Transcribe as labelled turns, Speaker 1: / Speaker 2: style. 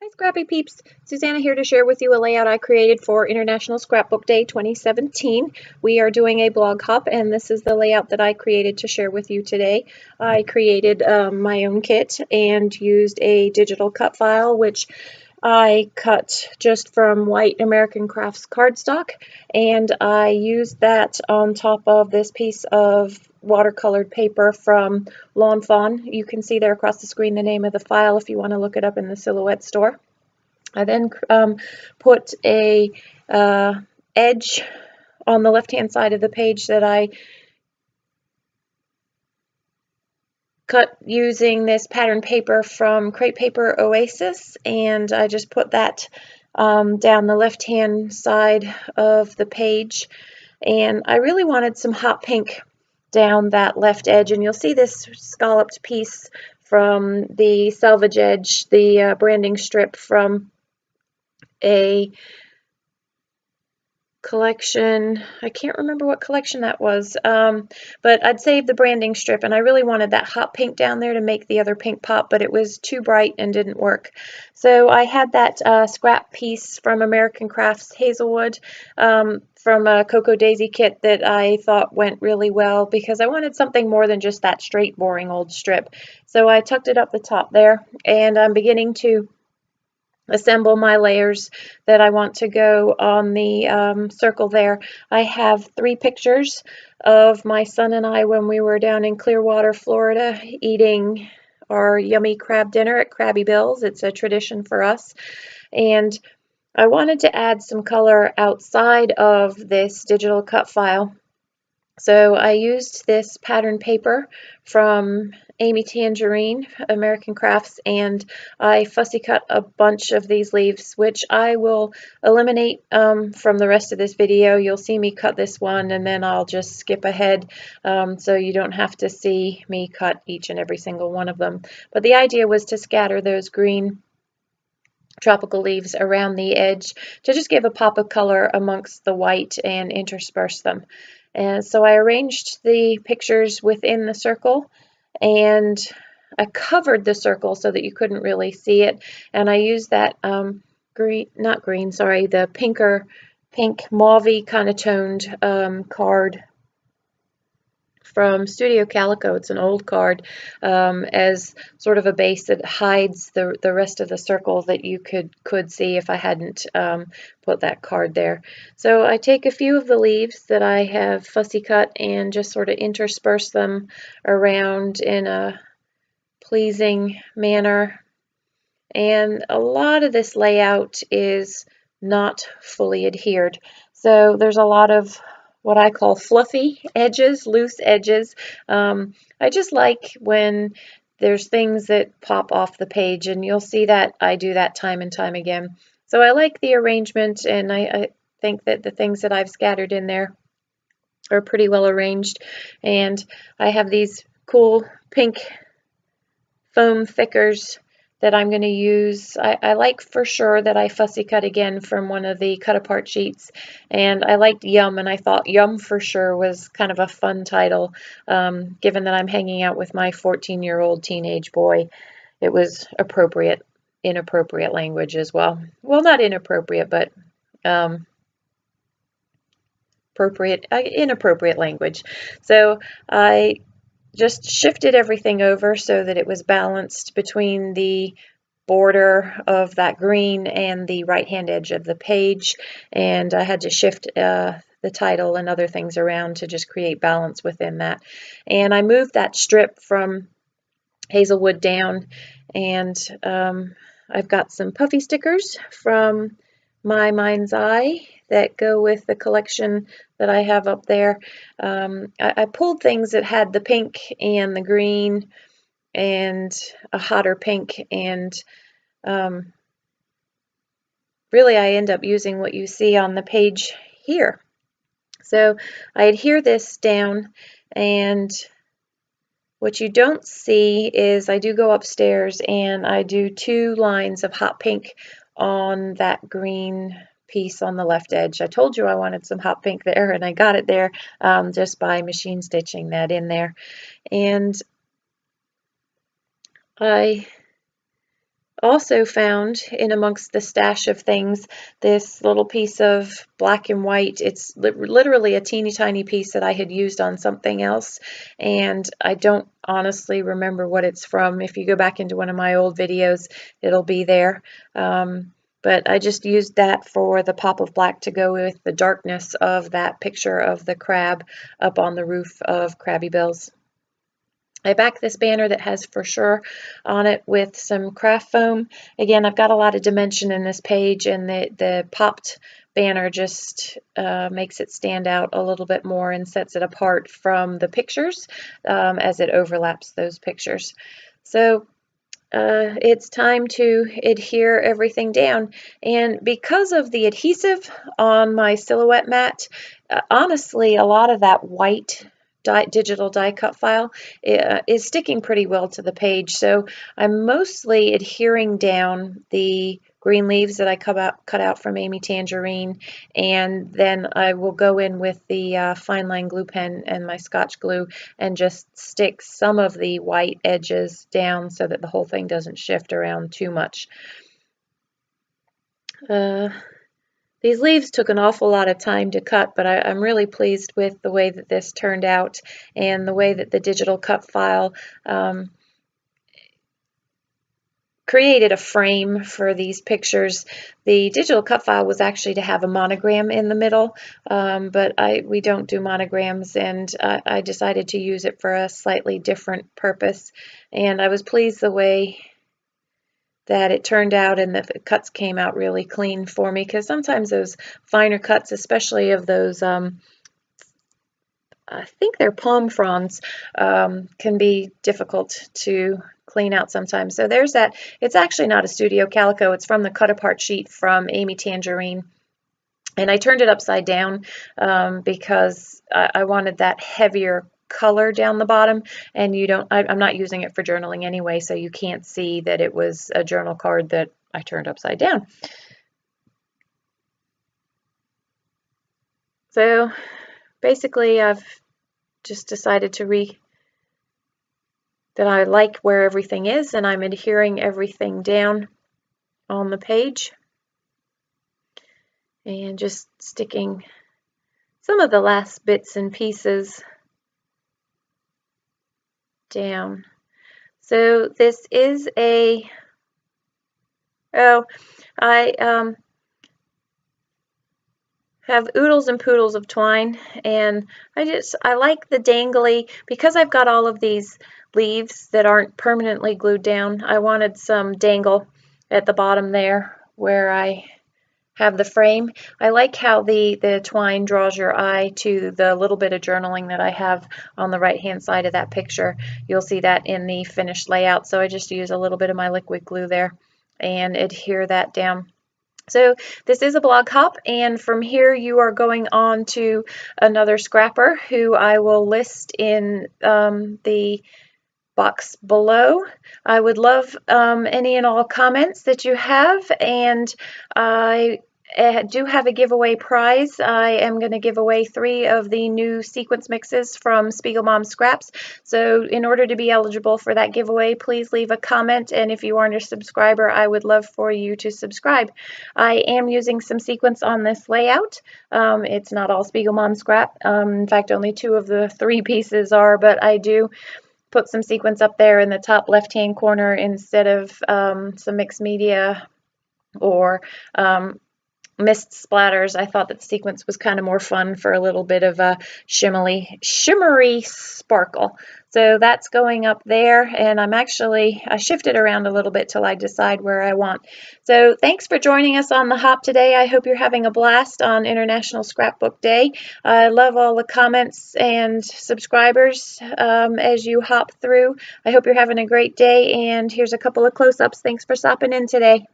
Speaker 1: Hi Scrappy Peeps! Suzanna here to share with you a layout I created for International Scrapbook Day 2017. We are doing a blog hop and this is the layout that I created to share with you today. I created my own kit and used a digital cut file which I cut just from white American Crafts cardstock, and I used that on top of this piece of watercolored paper from Lawn Fawn. You can see there across the screen the name of the file if you want to look it up in the Silhouette store. I then put a edge on the left-hand side of the page that I cut using this pattern paper from Crepe Paper Oasis, and I just put that down the left-hand side of the page. And I really wanted some hot pink down that left edge, and you'll see this scalloped piece from the selvage edge, the branding strip from a collection. I can't remember what collection that was, but I'd saved the branding strip, and I really wanted that hot pink down there to make the other pink pop, but it was too bright and didn't work. So I had that scrap piece from American Crafts Hazelwood from a Cocoa Daisy kit that I thought went really well because I wanted something more than just that straight boring old strip. So I tucked it up the top there, and I'm beginning to assemble my layers that I want to go on the circle there. I have 3 pictures of my son and I when we were down in Clearwater, Florida, eating our yummy crab dinner at Crabby Bill's. It's a tradition for us. And I wanted to add some color outside of this digital cut file. So I used this pattern paper from Amy Tangerine, American Crafts, and I fussy cut a bunch of these leaves, which I will eliminate from the rest of this video. You'll see me cut this one, and then I'll just skip ahead so you don't have to see me cut each and every single one of them. But the idea was to scatter those green tropical leaves around the edge to just give a pop of color amongst the white and intersperse them. And so I arranged the pictures within the circle, and I covered the circle so that you couldn't really see it. And I used that the pink mauve kind of toned card from Studio Calico. It's an old card as sort of a base that hides the rest of the circle that you could see if I hadn't put that card there. So I take a few of the leaves that I have fussy cut and just sort of intersperse them around in a pleasing manner. And a lot of this layout is not fully adhered. So there's a lot of what I call fluffy edges, loose edges. I just like when there's things that pop off the page, and you'll see that I do that time and time again. So I like the arrangement, and I think that the things that I've scattered in there are pretty well arranged. And I have these cool pink foam thickers that I'm going to use. I like for sure that I fussy cut again from one of the cut apart sheets, and I liked Yum, and I thought Yum for sure was kind of a fun title given that I'm hanging out with my 14-year-old teenage boy. It was inappropriate language as well. Well, not inappropriate, but inappropriate language. So I just shifted everything over so that it was balanced between the border of that green and the right-hand edge of the page, and I had to shift the title and other things around to just create balance within that. And I moved that strip from Hazelwood down, and I've got some puffy stickers from my Mind's Eye that go with the collection that I have up there. I pulled things that had the pink and the green and a hotter pink, and really I end up using what you see on the page here. So I adhere this down, and what you don't see is I do go upstairs and I do 2 lines of hot pink on that green piece on the left edge. I told you I wanted some hot pink there, and I got it there just by machine stitching that in there. And I also found in amongst the stash of things this little piece of black and white. It's literally a teeny tiny piece that I had used on something else, and I don't honestly remember what it's from. If you go back into one of my old videos, it'll be there. But I just used that for the pop of black to go with the darkness of that picture of the crab up on the roof of Crabby Bill's. I back this banner that has for sure on it with some craft foam. Again, I've got a lot of dimension in this page, and the popped banner just makes it stand out a little bit more and sets it apart from the pictures as it overlaps those pictures. So it's time to adhere everything down, and because of the adhesive on my silhouette mat, honestly a lot of that white digital die cut file is sticking pretty well to the page, so I'm mostly adhering down the green leaves that I cut out from Amy Tangerine, and then I will go in with the fine line glue pen and my Scotch glue and just stick some of the white edges down so that the whole thing doesn't shift around too much. These leaves took an awful lot of time to cut, but I'm really pleased with the way that this turned out and the way that the digital cut file created a frame for these pictures. The digital cut file was actually to have a monogram in the middle, but we don't do monograms, and I decided to use it for a slightly different purpose. And I was pleased the way that it turned out, and the cuts came out really clean for me, because sometimes those finer cuts, especially of those I think they're palm fronds, can be difficult to clean out sometimes. So there's that. It's actually not a studio calico. It's from the cut apart sheet from Amy Tangerine. And I turned it upside down because I wanted that heavier color down the bottom, and I'm not using it for journaling anyway, so you can't see that it was a journal card that I turned upside down. So basically I've just decided that I like where everything is, and I'm adhering everything down on the page and just sticking some of the last bits and pieces down. So this is I have oodles and poodles of twine, and I like the dangly, because I've got all of these leaves that aren't permanently glued down. I wanted some dangle at the bottom there where I have the frame. I like how the twine draws your eye to the little bit of journaling that I have on the right hand side of that picture. You'll see that in the finished layout, so I just use a little bit of my liquid glue there and adhere that down. So this is a blog hop, and from here you are going on to another scrapper who I will list in the box below. I would love any and all comments that you have, and I do have a giveaway prize. I am going to give away 3 of the new sequence mixes from Spiegel Mom Scraps. So in order to be eligible for that giveaway, please leave a comment, and if you aren't a subscriber, I would love for you to subscribe. I am using some sequence on this layout. It's not all Spiegel Mom Scrap. In fact, only 2 of the 3 pieces are, but I do put some sequence up there in the top left-hand corner instead of some mixed media or mist splatters. I thought that sequence was kind of more fun for a little bit of a shimmery sparkle. So that's going up there, and I shifted around a little bit till I decide where I want. So thanks for joining us on the hop today. I hope you're having a blast on International Scrapbook Day. I love all the comments and subscribers as you hop through. I hope you're having a great day, and here's a couple of close-ups. Thanks for stopping in today.